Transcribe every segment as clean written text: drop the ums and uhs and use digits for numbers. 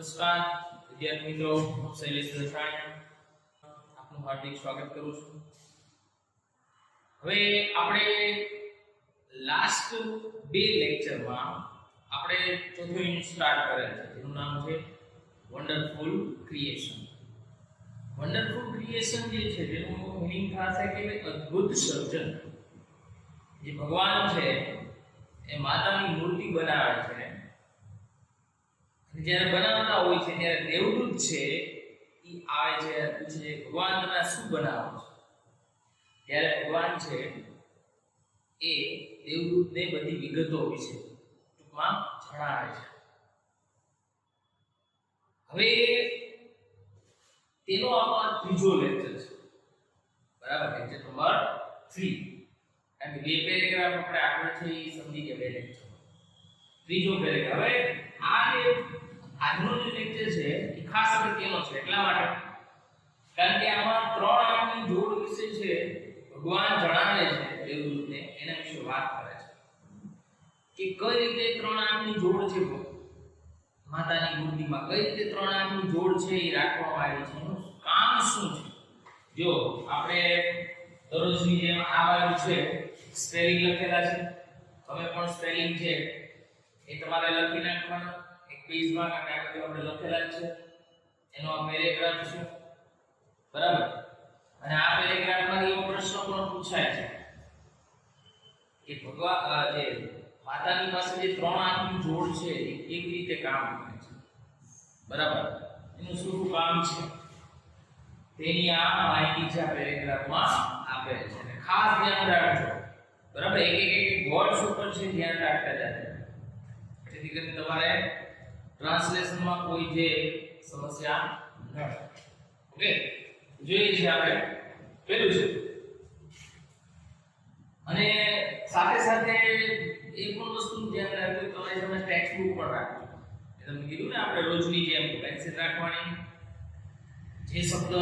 નમસ્કાર વિદ્યાર્થી મિત્રો, હું શૈલેષ રસાણીયા આપનું હાર્દિક સ્વાગત કરું છું. હવે આપણે લાસ્ટ બે લેક્ચરમાં આપણે ચોથો યુનિટ સ્ટાર્ટ કરેલ છે, જેનું નામ છે વન્ડરફુલ ક્રિએશન. વન્ડરફુલ ક્રિએશન જે છે તેનું મીનિંગ થશે કે અદ્ભુત સર્જન. જે ભગવાન છે એ માતાની મૂર્તિ બનાવે છે, જ્યારે બનાવતા હોય છે ત્યારે દેવદૂત છે એ આવે છે, પૂછે ભગવાન તમે શું બનાવો છો? ત્યારે ભગવાન છે એ દેવદૂતને બધી વિગતો વિશે ટૂંકમાં જણાવે છે. હવે તેનો આ ત્રીજો લેક્ચર છે, બરાબર? Lecture number 3. અને બે પેરેગ્રાફ આપણે આગળ છે એ સમજી ગયા. બે લેક્ચર ત્રીજો પેરેગ્રાફ. હવે આ જે આજનો જે લેક્ચર છે એ ખાસ અગત્યનો છે. એટલા માટે કારણ કે આમાં ત્રણ આંખની જોડ વિશે છે ભગવાન જણાવે છે દેવદૂતને, એના વિશે વાત કરે છે કે કઈ રીતે ત્રણ આંખની જોડ છે માતાની મૂર્તિમાં, કઈ રીતે ત્રણ આંખની જોડ છે એ રાખવામાં આવી છે, એનું કામ શું છે. જો આપણે દરરોજની જેમ આ બાજુ છે સ્પેલિંગ લખેલા છે, તમે પણ સ્પેલિંગ છે એ તમારે લખી નાખવાના એક પેજમાં, કારણ કે આપણે લખેલા છે. એનો આ પેરેગ્રાફ છે, બરાબર? અને આ પેરેગ્રાફમાં એવો પ્રશ્ન પણ પૂછાય છે કે ભગવાન જે માતાની પાસે જે ત્રણ આંખની જોડ છે એ કેવી રીતે કામ કરે છે, બરાબર? એનું શું કામ છે તેની આ માહિતી છે આ પેરેગ્રાફમાં આપે છે. અને ખાસ ધ્યાન રાખજો, બરાબર? એક વર્ડ્સ ઉપર છે ધ્યાન રાખતા જાજો, જેથી કરીને તમારે ટ્રાન્સલેશનમાં કોઈ જે સમસ્યા ન થાય. ઓકે, જોઈએ છે આપણે પેલું છે. અને સાથે સાથે એક પણ વસ્તુ ધ્યાન રાખજો, તમારે તમે ટેક્સ્ટ બુક પણ રાખજો. તમને કીધું ને આપણે રોજની જેમ પેન્સિલ રાખવાની, જે શબ્દ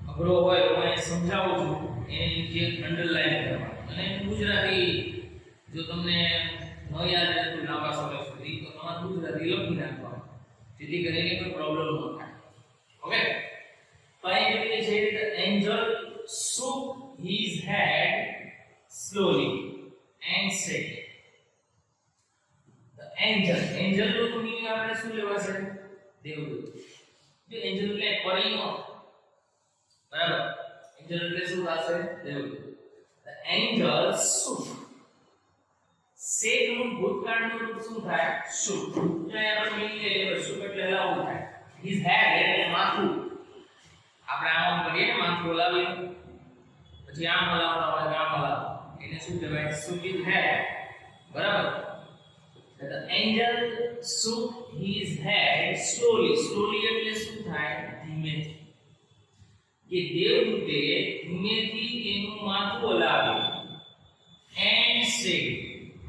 અઘરો હોય હું એને સમજાવું છું એની નીચે અંડરલાઈન કરવાની. અને ગુજરાતી જો તમને ન યાદ રહેતું લાંબા સમય સુધી તો તમારે ગુજરાતી લખી નાખવાનું, જેથી કરીને કોઈ પ્રોબ્લેમ ન થાય. ઓકે, તો અહીં જોઈએ છે the angel shook his head slowly and said. The angel નો મીનિંગ આપણે શું લેવા છે? દેવદૂત. જો એન્જલ એટલે પરીનો, બરાબર? એન્જલ એટલે શું થશે? દેવદૂત. The angel shook. શેક નું ભૂતકાળનું રૂપ શું થાય? શુક. અહીંયા આપણે મીનિંગ લઈએ શુક એટલે હલાવવું થાય. His head એટલે માથું. આપણે આમ કરીએ ને, માથું હલાવીએ પછી આમ હલાવતા હોય, આમ હલાવો, એને શું કહેવાય? shook his head, બરાબર? The angel shook his head slowly. Slowly એટલે શું થાય? ધીમેથી. કે દેવદૂતે ધીમેથી એનું માથું હલાવ્યું and said,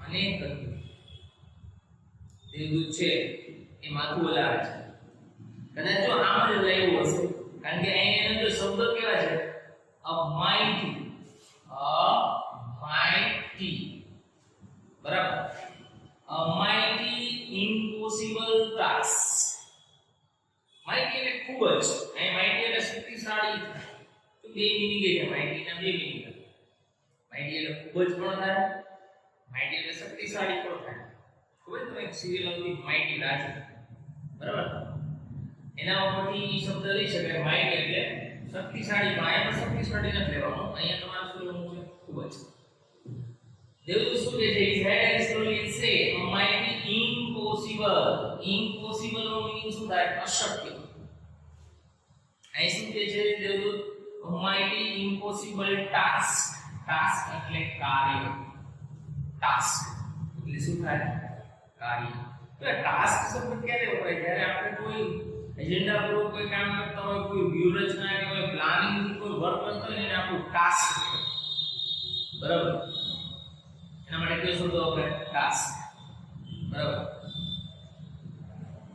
અને કહ્યું. દેવદૂત છે એ માથું હલાવે છે. કદાચ જો આમ જ લાવ્યું હશે, કારણ કે અહીંયા એનો શબ્દ કેવા છે? a mighty, બરાબર? a mighty impossible task. mighty એટલે ખૂબ જ, અહીં mighty એટલે શક્તિશાળી. તો બે મીનિંગ છે mighty ના, બે મીનિંગ. mighty એટલે ખૂબ જ પણ થાય, mighty એટલે શક્તિશાળી પણ થાય. ખબર છે તમે સિરિયલ આવતી mighty રાજ, બરાબર? એના ઉપરથી શબ્દ લઈ શકાય. mighty એટલે શક્તિશાળી, પણ અહીંયા પણ શક્તિશાળી નથી લેવાનું, અહીંયા તમારે શું લેવાનું છે? ખૂબ જ. દેવદૂત શું કહે છે? His head slowly say a mighty impossible. Impossible નો મીનિંગ શું થાય? અશક્ય. અહીં શું કહે છે દેવદૂત? A mighty impossible task. task એટલે કાર્ય. task એટલે શું થાય? કાર્ય. તો ટાસ્ક શબ્દ ક્યારે વપરાય? જ્યારે આપણે કોઈ એજન્ડા પૂરો કોઈ કામ કરતા હોય, કોઈ વ્યૂહરચના કે કોઈ પ્લાનિંગ કોઈ વર્ક કરતા હોય એને આપણું ટાસ્ક કહેવાય, બરાબર? એના માટે કયો શબ્દ વપરાય? ટાસ્ક, બરાબર?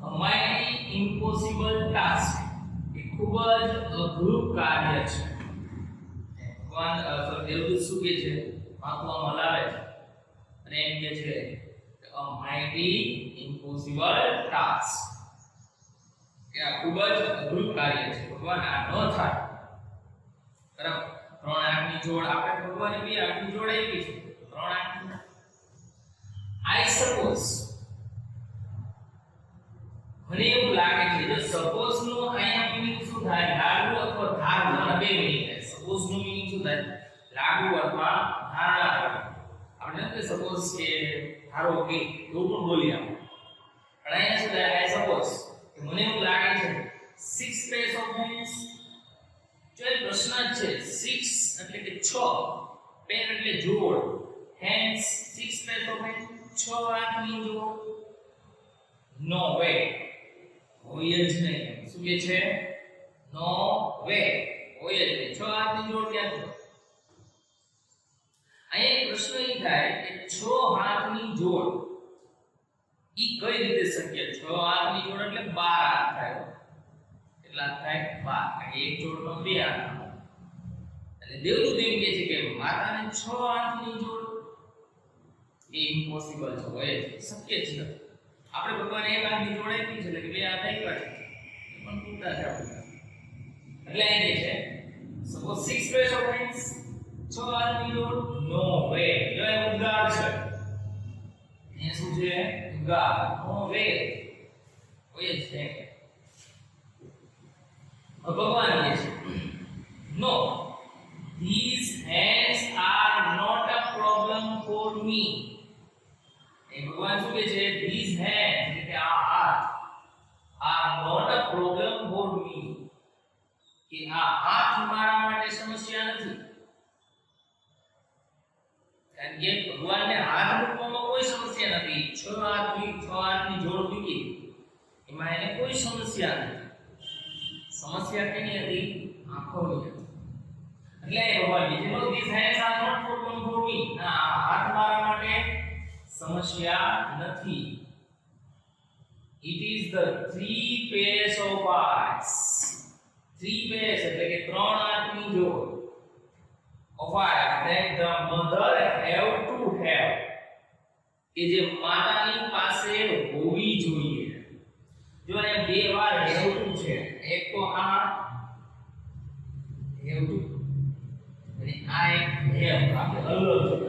A mighty impossible task. એ ખૂબ જ અઘરું કાર્ય છે. ભગવાન દેવદૂત શું કહે છે? માથું આમ હલાવે છે અને એમ કહે છે a mighty impossible task. કે આ ખૂબ જ અઘરું કાર્ય છે ભગવાન, આ ન થાય બરાબર. 3 આંખની જોડ આપણે ભગવાને 2 આંખની જોડ આપી છે, 3 આંખની. આઈ સપોઝ, મને એવું લાગે છે, જો સપોઝ નો અહીંયા મીનિંગ શું થાય, લાગુ અથવા ધારણા, બે મીનિંગ થાય. સપોઝ નો મીનિંગ શું થાય, લાગુ અથવા ધારણા કરવું. આપણે કે સપોઝ કે ધારો કે એવું પણ બોલી આપણે, પણ અહીંયા શું થાય, આઈ સપોઝ કે મને એવું લાગે છે 6 pairs of hands. જો એ પ્રશ્ન છે 6 એટલે કે 6, પેર એટલે જોડ, hands 6 pairs of hands, 6 હાથની જોડ. નો વે, હોય જ નહીં. શું કે છે, નો વે, હોય જ નહીં. 6 હાથની જોડ ક્યાં છે? અહીંયા એક પ્રશ્ન એ થાય કે 6 હાથની જોડ ઈ કઈ રીતે શક્ય? 6 હાથની જોડ એટલે 12 હાથ થાય. કેટલા થાય? 12. એક જોડમાં 2 હાથ. એટલે દેવદૂત એમ કહે છે કે માતાને 6 હાથની જોડ એ ઇમ્પોસિબલ છે, હોય જ શક્ય છે. આપણે ભગવાન એક હાથની જોડ આપી છે એટલે કે 2 હાથ આપ્યા છે, પણ પૂરતા છે આપણે. એટલે અહીં છે સપોઝ 6 pairs of hands, 6 હાથની જોડ. નો વે, જો એ ઉદ્ગાર છે, એ શું છે, ઉદ્ગાર. નો વે, હોય જ છે. ભગવાન કહે છે નો, these hands are not a problem for me. એ ભગવાન શું કહે છે, these hands એટલે કે આ હાથ are not a problem for me, કે આ હાથ મારા માટે સમસ્યા નથી. કારણ કે ભગવાનને હાથ મૂકવામાં કોઈ સમસ્યા નથી. 6 હાથની જોડ મૂકી એમાં એને કોઈ સમસ્યા નથી. સમસ્યા કેની હતી? આંખોની હતી. એટલે ભગવાન કહે છે નો, these hands are not problem for me. આ હાથ મારા માટે સમસ્યા નથી. It is the 3 pairs of eyes. 3 pairs એટલે કે 3 હાથની જોડ of eyes that the mother have to have, કે જે માતાની પાસે હોવી જોઈએ. જો અહીંયા 2 વાર have to છે. એક તો આ have to અને આ એક have. આપણે અલગ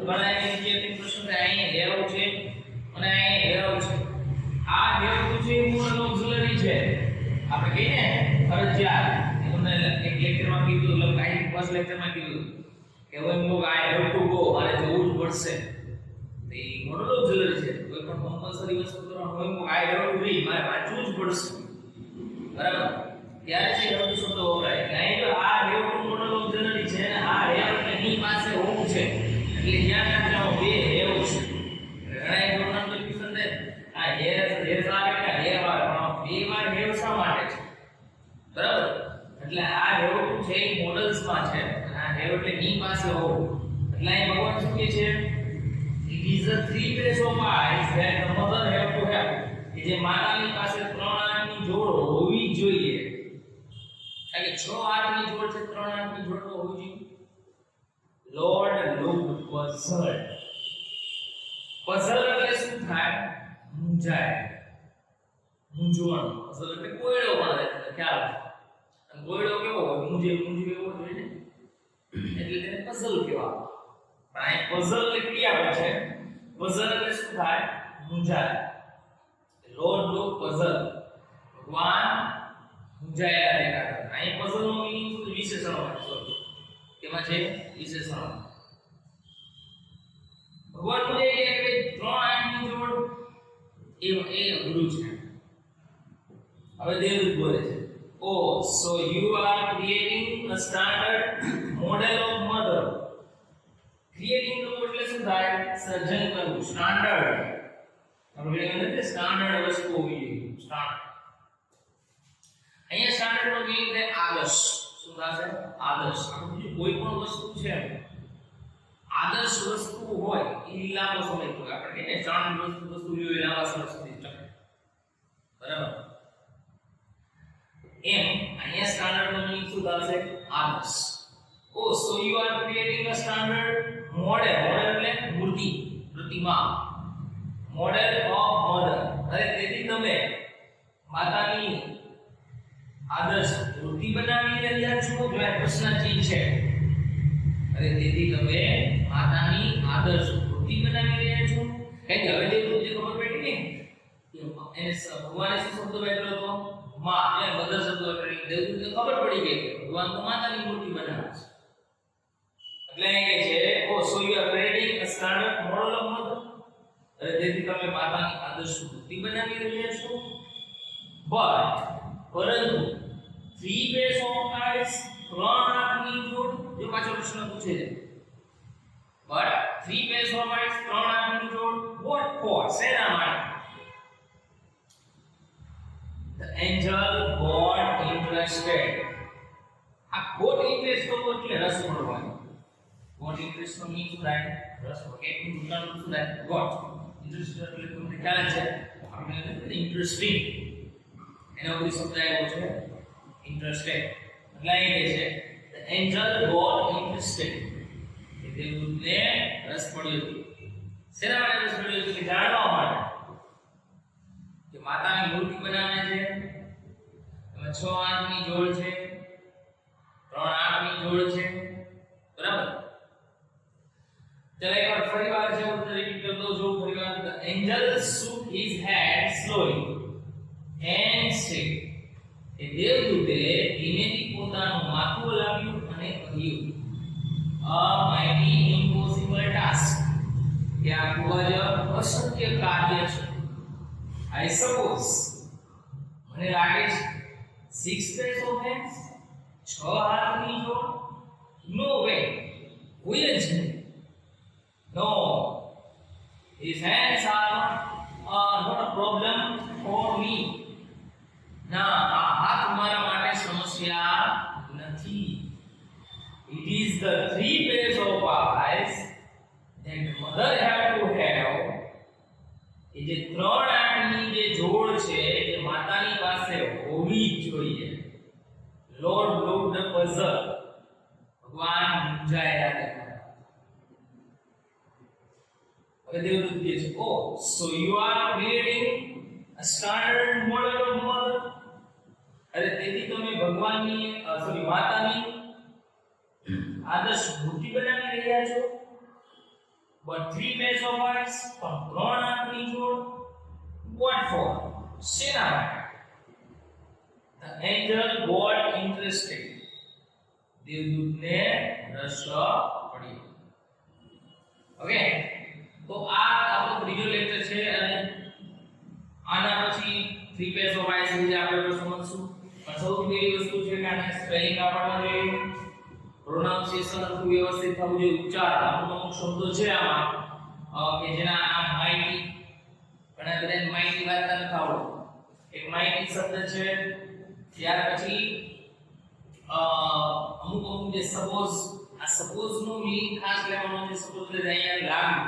બનાવીને જે પ્રશ્ન થાય, અહીંયા have છે અને અહીંયા have છે. આ have to છે મૂળ ઓક્ઝિલરી છે. આપણે કહીએ ફરજિયાત. તમને એક લેક્ચરમાં કીધું, લાઈવ ફર્સ્ટ લેક્ચરમાં કીધું કે when you I have to go, મારે જવું જ પડશે. તે મોડલ ઓક્ઝિલરી છે. કોઈ પણ કમ્પલ્સરી વસ્તુ કરવાનું હોય તો I have to read, મારે વાંચવું જ પડશે. બરાબર? ત્યારે છે have to શબ્દ વપરાય. અહીં તો આ have to મોડલ ઓક્ઝિલરી છે અને આ have એટલે ની પાસે હોવું છે. એટલે ધ્યાન રાખજો, બે have છે. ઘણા એક પ્રોગ્રામ કન્ફ્યુઝન થાય. આ have આવે કે have આવે, પણ બે વાર have શા માટે છે? બરાબર? એટલે આ have to છે એ મોડલ્સમાં છે. આ have એટલે ની પાસે હોવું. એટલે અહીં ભગવાન શું કહે છે? It is the 3 pairs of eyes that the mother have to have. કે જે માતાની પાસે 3 હાથની જોડ હોવી જોઈએ. એટલે 6 હાથની જોડ છે, 3 હાથની જોડ તો હોવી જોઈએ. Lord looked puzzled. puzzled એટલે શું થાય? મૂંઝાય, મૂંઝવણ. puzzled એટલે કોયડો પણ ખ્યાલ. અને કોયડો કેવો હોય? મૂંઝે એવો હોય ને, એટલે તેને puzzle કહેવાય. પણ આ puzzle એટલે ક્રિયા છે. puzzle એટલે શું થાય? મૂંઝાય. Lord looked puzzled. ભગવાન મૂંઝાયેલા દેખાતા. અહીં puzzle નો મીનિંગ શું? વિશેષણો છે. કેમાં છે? વિશેષણો. ભગવાન મુજે કે 3 હાથની જોડ એ અઘરું છે. હવે દેવદૂત બોલે છે, oh so you are creating a standard model of mother. creating નો એટલે શું થાય? સર્જન કરવું. સ્ટાન્ડર્ડ આપણે એટલે સ્ટાન્ડર્ડ વસ્તુ હોવી જોઈએ. સ્ટાન્ડર્ડ. અહીંયા સ્ટાન્ડર્ડ નો મીનિંગ છે આદર્શ. શું થશે? આદર્શ. આપણે કોઈ પણ વસ્તુ છે, આદર્શ વસ્તુ હોય એ લાંબો સમય તો આપણે કહીએ સ્ટાન્ડર્ડ વસ્તુ જોઈએ લાંબા સમય સુધી ટકે. બરાબર? એમ અહીંયા સ્ટાન્ડર્ડ નો મીનિંગ શું થશે? આદર્શ. oh so you are creating a standard model. model એટલે મૂર્તિ, પ્રતિમા. model of mother. અરે તેથી તમે માતાની આદર્શ વૃત્તિ બનાવી રહ્યા છો જો આ પ્રશ્ન ચીજ છે અરે તેથી તમે માતાની આદર્શ વૃત્તિ બનાવી રહ્યા છો કે હવે જે ખબર પડી ને કે એને ભગવાને શું શબ્દ વાપર્યો હતો માં એ બધા શબ્દો વાપરી દેવદૂતને ખબર પડી ગઈ કે ભગવાન તો માતાની મૂર્તિ બનાવે છે એટલે એ કહે છે oh so you are creating a standard model of mother અરે તેથી તમે માતાની આદર્શ વૃત્તિ બનાવી રહ્યા છો પરંતુ 3 pairs of eyes ત્રણ આંખની જોડ જો પાછો પ્રશ્ન પૂછે છે but 3 pairs of eyes ત્રણ આંખની જોડ what for શેના માટે the angel got interested આ got interest તો એટલે રસ પડવાનો got interest નો મીન શું થાય રસ પડે કે ઉદાહરણ શું થાય got interest એટલે તમને ખ્યાલ છે આપણે ઇન્ટરેસ્ટિંગ એનો કોઈ શબ્દ આવ્યો છે interested એટલે એ કહે છે the angel got interested કે દેવદૂતને રસ પડ્યો શેના માટે રસ પડ્યો કે જાણવા માટે કે માતાની મૂર્તિ બનાવે છે એમાં 6 આંખની જોડ છે 3 આંખની જોડ છે બરાબર ચલો એકવાર ફરીવાર છે હું રિપીટ કરતો જો ફરીવાર the angel shook his head slowly and said એ દેવદૂતે ધીમેથી પોતાનું માથું હલાવ્યું અને કહ્યું a mighty impossible task કે આ ખૂબ જ અશક્ય કાર્ય છે I suppose મને લાગે છે 6 pairs of hands 6 હાથની જોડ no way કોઈ જ નહીં no his hands are not a problem for me ના આ હાથ મારા માટે સમસ્યા નથી it is the 3 pairs of eyes that mother have to have એ જે ત્રણ આંખની જે જોડ છે એ માતાની પાસે હોવી જ જોઈએ લોર્ડ લુક ધ પઝલ ભગવાન મૂંઝાયેલા દેખાયા હવે દેવદૂત કહે છે oh so you are creating a standard model of mother અરે તેથી તમે ભગવાનની માતાની આદર્શ મૂર્તિ બનાવી રહ્યા છો but 3 pairs of eyes પણ ત્રણ આંખની જોડ what for શેના માટે the angel got interested દેવદૂતને રસ પડ્યો ઓકે તો આ આપણો ત્રીજો લેક્ચર છે અને આના પછી 3 pairs of eyes વિશે આપણે સમજશું પણ સૌથી પહેલી વસ્તુ છે કે આને સ્પેલિંગ આવડવા જોઈએ પ્રોનાઉન્સિએશન ખૂબ વ્યવસ્થિત થવું જોઈએ ઉચ્ચાર અમુક શબ્દો છે આમાં કે જેના નામ માઇટી ઘણા બધા માઇટી વાર્તા નથી આવડતું એક માઇટી શબ્દ છે ત્યાર પછી અમુક જે સપોઝ આ સપોઝ નો મીનિંગ ખાસ લેવાનો છે સપોઝ એટલે અહીંયા લાગુ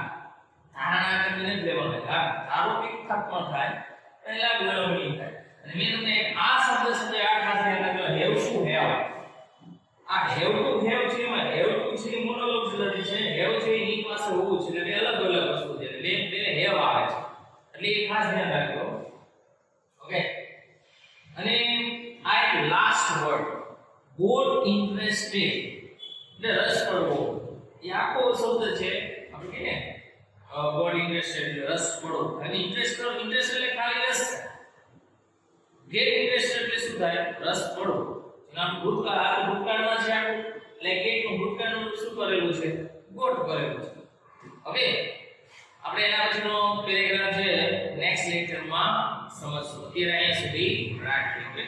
ધારણા કરીને જ લેવાનો છે ધારો કે ખતમ થાય એટલે લાગુ એનો મીનિંગ થાય અને મેં તમને આ શબ્દ સાથે આ ખાસ ધ્યાન રાખજો હેવ શું હેવ આ હેવ ટુ હેવ છે એમાં હેવ ટુ છે મોનોલોગ્સ છે હેવ છે એની પાસે હોવું છે એટલે અલગ અલગ વસ્તુ છે બે હેવ આવે છે એટલે એ ખાસ ધ્યાન રાખજો ઓકે અને આ એક લાસ્ટ વર્ડ ગોટ ઇન્ટરેસ્ટેડ એટલે રસ પડવો એ આખો શબ્દ છે આપણે કહીએ ગોટ ઇન્ટરેસ્ટેડ એટલે રસ પડવો અને ઇન્ટરેસ્ટ એટલે ખાલી રસ ગેટ ઇન્ટરેસ્ટેડ એટલે શું થાય રસ પડવો નામ ભૂતકાળમાં છે આખું એટલે ગેટનું ભૂતકાળનું શું કરેલું છે ગોટ કરેલું છે ઓકે આપણે એના પછીનો પેરેગ્રાફ છે નેક્સ્ટ લેક્ચરમાં સમજશું અત્યારે અહીંયા સુધી રાખીએ ઓકે